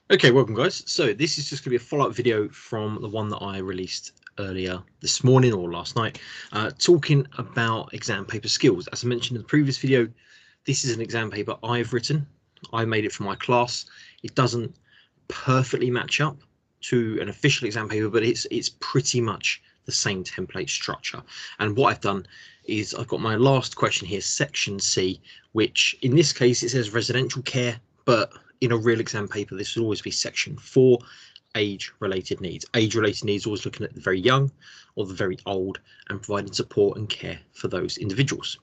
Okay, welcome guys. So this is just going to be a follow-up video from the one that I released earlier this morning or last night, talking about exam paper skills. As I mentioned in the previous video, this is an exam paper I've written. I made it for my class. It doesn't perfectly match up to an official exam paper, but it's pretty much the same template structure. And what I've done is I've got my last question here, section C, which in this case it says residential care, but in a real exam paper, this will always be section 4, age-related needs. Age-related needs always looking at the very young or the very old and providing support and care for those individuals.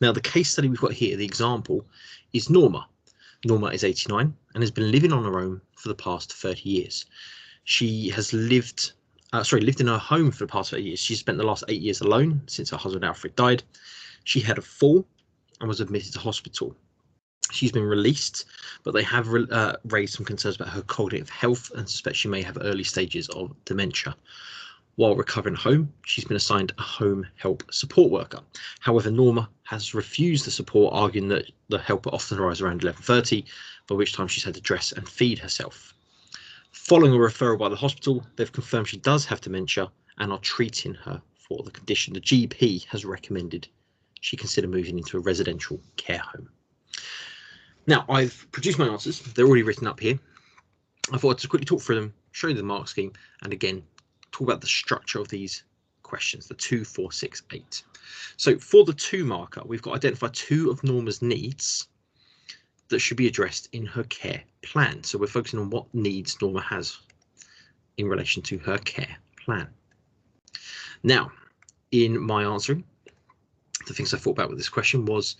Now, the case study we've got here, the example, is Norma. Norma is 89 and has been living on her own for the past 30 years. She has lived in her home for the past 30 years. She spent the last 8 years alone since her husband Alfred died. She had a fall and was admitted to hospital. She's been released, but they have raised some concerns about her cognitive health and suspect she may have early stages of dementia. While recovering home, she's been assigned a home help support worker. However, Norma has refused the support, arguing that the help often arrives around 11:30, by which time she's had to dress and feed herself. Following a referral by the hospital, they've confirmed she does have dementia and are treating her for the condition. The GP has recommended she consider moving into a residential care home. Now, I've produced my answers. They're already written up here. I thought I'd just quickly talk through them, show you the mark scheme, and again, talk about the structure of these questions, the 2, 4, 6, 8. So for the 2 marker, we've got to identify 2 of Norma's needs that should be addressed in her care plan. So we're focusing on what needs Norma has in relation to her care plan. Now, in my answering, the things I thought about with this question was,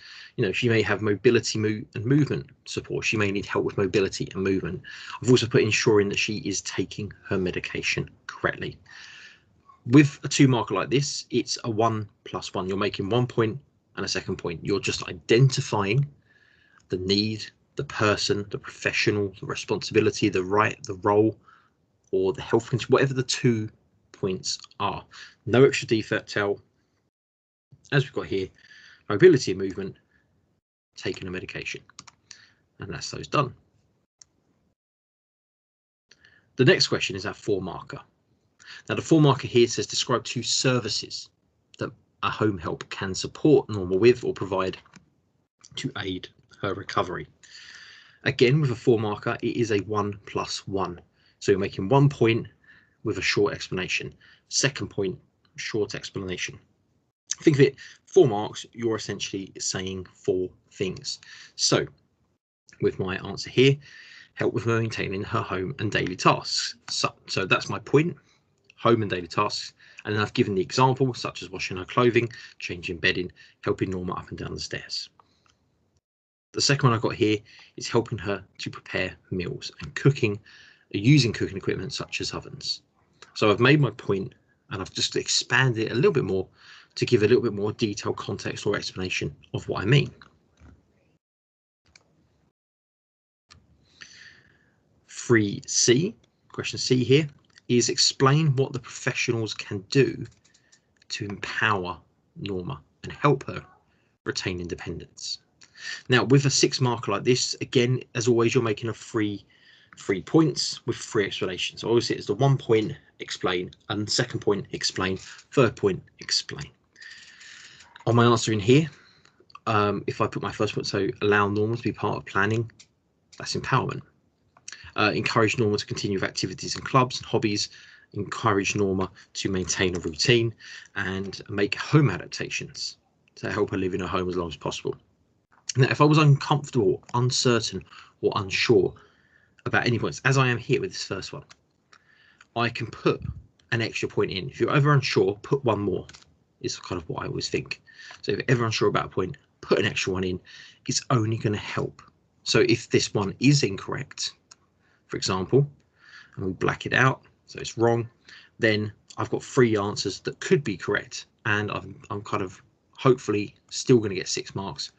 she may have mobility and movement support. She may need help with mobility and movement. I've also put ensuring that she is taking her medication correctly. With a 2 marker like this, it's a 1 + 1. You're making 1 point and a second point. You're just identifying the need, the person, the professional, the responsibility, the right, the role, or the health condition, whatever the 2 points are. No extra detail. As we've got here, mobility and movement, taking a medication, and that's those done. The next question is our 4 marker. Now the 4 marker here says describe 2 services that a home help can support Norma with or provide to aid her recovery. Again, with a 4 marker, it is a 1 + 1. So you're making 1 point with a short explanation. Second point, short explanation. Think of it, 4 marks, you're essentially saying 4 things. So with my answer here, help with maintaining her home and daily tasks. So that's my point, home and daily tasks. And then I've given the example, such as washing her clothing, changing bedding, helping Norma up and down the stairs. The second one I've got here is helping her to prepare meals and cooking, using cooking equipment such as ovens. So I've made my point and I've just expanded it a little bit more to give a little bit more detailed context or explanation of what I mean. Question C here is explain what the professionals can do to empower Norma and help her retain independence. Now, with a 6 marker like this, again, as always, you're making a 3 points with 3 explanations. So obviously it's the 1 point, explain, and second point, explain, third point, explain. On my answer in here, if I put my first point, so allow Norma to be part of planning, that's empowerment. Encourage Norma to continue with activities and clubs and hobbies, encourage Norma to maintain a routine and make home adaptations to help her live in her home as long as possible. Now, if I was uncomfortable, uncertain, or unsure about any points, as I am here with this first one, I can put an extra point in. If you're ever unsure, put 1 more, is kind of what I always think. So if you're ever unsure about a point, put an extra one in. It's only going to help. So if this one is incorrect, for example, and we black it out, so it's wrong, then I've got 3 answers that could be correct, and I'm kind of hopefully still going to get 6 marks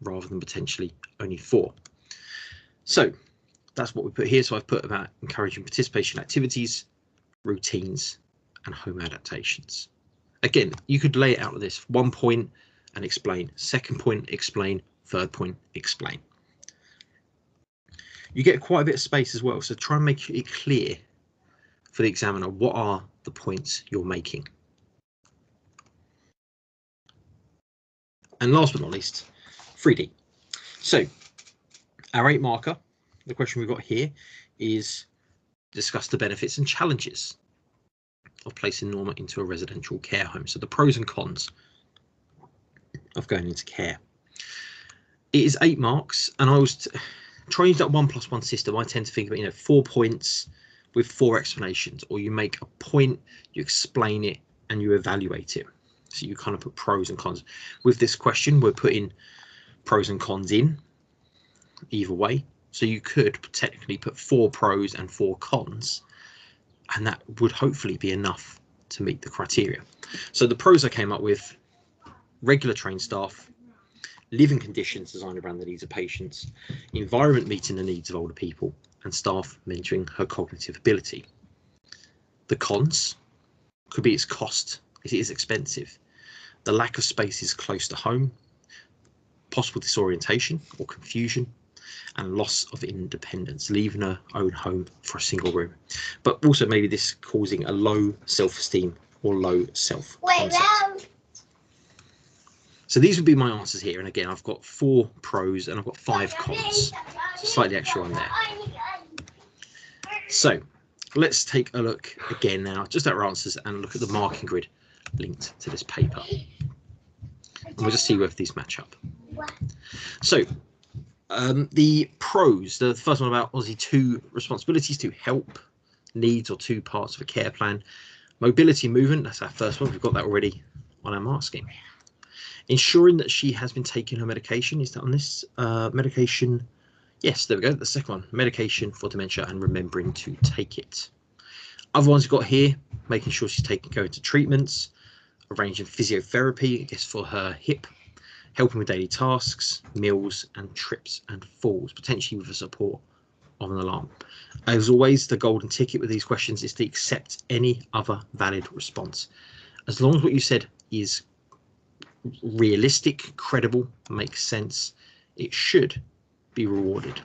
rather than potentially only 4. So that's what we put here. So I've put about encouraging participation activities, routines, and home adaptations. Again, you could lay it out like this: 1 point and explain, second point, explain, third point, explain. You get quite a bit of space as well, so try and make it clear for the examiner what are the points you're making. And last but not least, 3D. So our 8 marker, the question we've got here is discuss the benefits and challenges of placing Norma into a residential care home. So the pros and cons of going into care. It is 8 marks, and I was trying to use that 1+1 system. I tend to think about 4 points with 4 explanations, or you make a point, you explain it, and you evaluate it. So you kind of put pros and cons. With this question, we're putting pros and cons in either way. So you could technically put 4 pros and 4 cons, and that would hopefully be enough to meet the criteria. So the pros I came up with: regular trained staff, living conditions designed around the needs of patients, environment meeting the needs of older people, and staff mentoring her cognitive ability. The cons could be its cost. It is expensive. The lack of space is close to home, possible disorientation or confusion, and loss of independence, leaving her own home for a single room. But also maybe this causing a low self-esteem or low self-concept. So these would be my answers here. And again, I've got 4 pros and I've got 5 cons. So slightly extra on there. So let's take a look again now, just at our answers, and look at the marking grid linked to this paper. And we'll just see whether these match up. So the pros, the first one about obviously 2 responsibilities, 2 help needs or 2 parts of a care plan. Mobility and movement, that's our first one. We've got that already on our mark scheme. Ensuring that she has been taking her medication. Is that on this medication? Yes, there we go. The second one, medication for dementia and remembering to take it. Other ones we've got here, making sure she's going to treatments, arranging physiotherapy, I guess for her hip, helping with daily tasks, meals and trips and falls, potentially with the support of an alarm. As always, the golden ticket with these questions is to accept any other valid response. As long as what you said is realistic, credible, makes sense, it should be rewarded.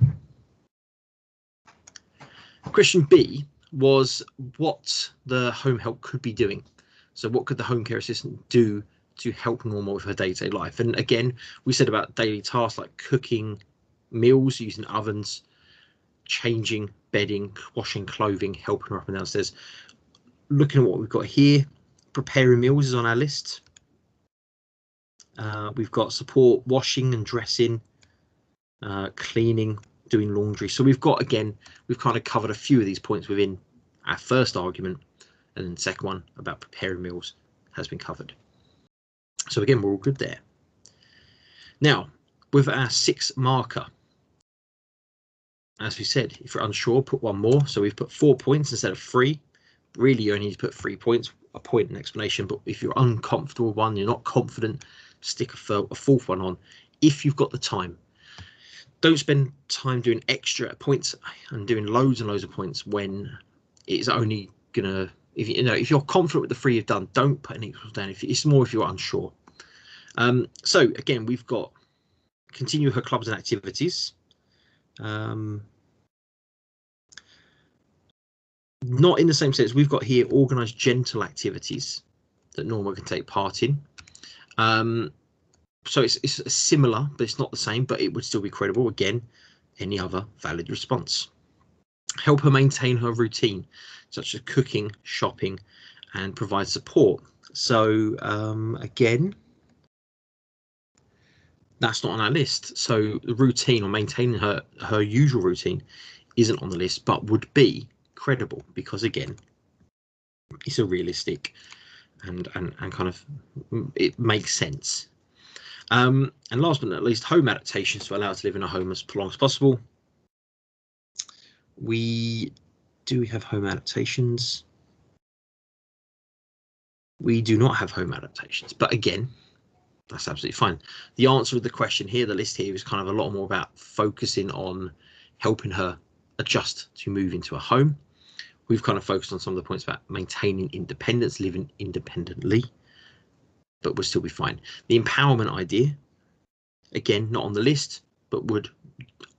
Question B was what the home help could be doing. So what could the home care assistant do to help Norma with her day-to-day life? And again, we said about daily tasks like cooking meals, using ovens, changing bedding, washing clothing, helping her up and downstairs. Looking at what we've got here, preparing meals is on our list. We've got support washing and dressing, cleaning, doing laundry. So we've got, again, we've kind of covered a few of these points within our first argument, and then the second one about preparing meals has been covered. So again, we're all good there. Now, with our 6 marker, as we said, if you're unsure, put 1 more. So we've put 4 points instead of 3. Really, you only need to put 3 points, a point and explanation. But if you're uncomfortable with one, you're not confident, stick a 4th one on if you've got the time. Don't spend time doing extra points and doing loads and loads of points when it's only gonna, if you're confident with the 3 you've done, don't put any equals down. It's more if you're unsure. So again, we've got continue her clubs and activities. Not in the same sense. We've got here organised gentle activities that Norma can take part in. So it's similar, but it's not the same, but it would still be credible. Again, any other valid response. Help her maintain her routine, such as cooking, shopping, and provide support. So again, that's not on our list. So the routine or maintaining her usual routine isn't on the list, but would be credible because, again, it's a realistic and kind of, it makes sense. And last but not least, home adaptations to allow her to live in a home as long as possible. We have home adaptations? We do not have home adaptations, but again, that's absolutely fine. The answer of the question here, the list here, is kind of a lot more about focusing on helping her adjust to move into a home. We've kind of focused on some of the points about maintaining independence, living independently, but we'll still be fine. The empowerment idea, again, not on the list, but would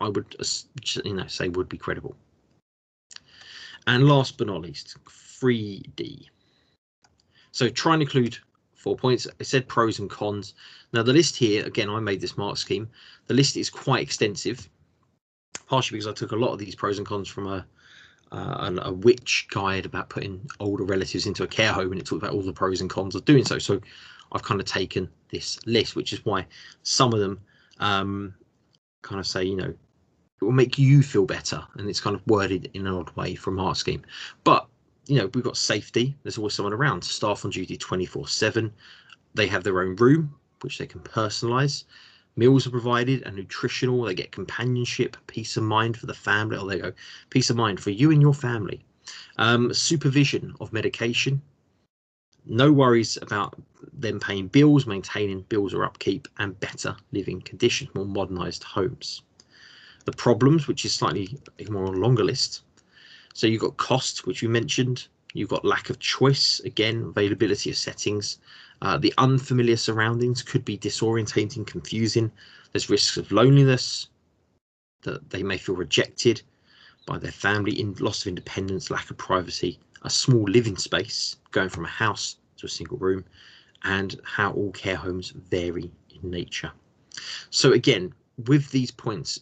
I would say would be credible. And last but not least, 3D. So try and include 4 points. I said pros and cons. Now the list here, again, I made this mark scheme. The list is quite extensive, partially because I took a lot of these pros and cons from a witch guide about putting older relatives into a care home, and it talked about all the pros and cons of doing so. So I've kind of taken this list, which is why some of them kind of say, you know, it will make you feel better, and it's kind of worded in an odd way from mark scheme. But you know, we've got safety. There's always someone around. Staff on duty 24/7. They have their own room, which they can personalize. Meals are provided and nutritional. They get companionship, peace of mind for the family. Oh, there you go. Peace of mind for you and your family. Supervision of medication. No worries about them paying bills, maintaining bills or upkeep, and better living conditions, more modernized homes. The problems, which is slightly more on a longer list. So you've got cost, which we mentioned. You've got lack of choice, again, availability of settings. The unfamiliar surroundings could be disorientating, confusing. There's risks of loneliness, that they may feel rejected by their family, loss of independence, lack of privacy, a small living space, going from a house to a single room, and how all care homes vary in nature. So again, with these points,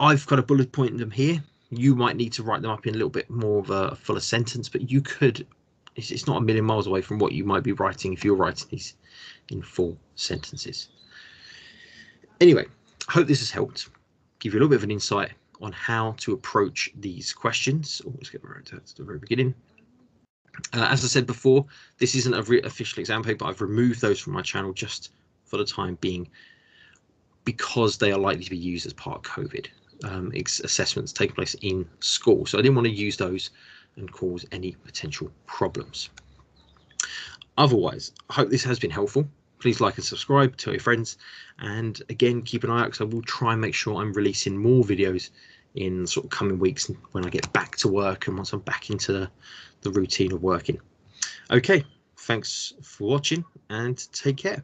I've got a bullet point in them here. You might need to write them up in a little bit more of a fuller sentence, but you could, it's not a million miles away from what you might be writing if you're writing these in full sentences. Anyway, I hope this has helped give you a little bit of an insight on how to approach these questions. Oh, let's get right to the very beginning. As I said before, this isn't an official exam paper. I've removed those from my channel just for the time being, because they are likely to be used as part of COVID assessments taking place in school. So I didn't want to use those and cause any potential problems. Otherwise, I hope this has been helpful. Please like and subscribe, tell your friends, and again, keep an eye out, because I will try and make sure I'm releasing more videos in sort of coming weeks when I get back to work and once I'm back into the routine of working. Okay, thanks for watching and take care.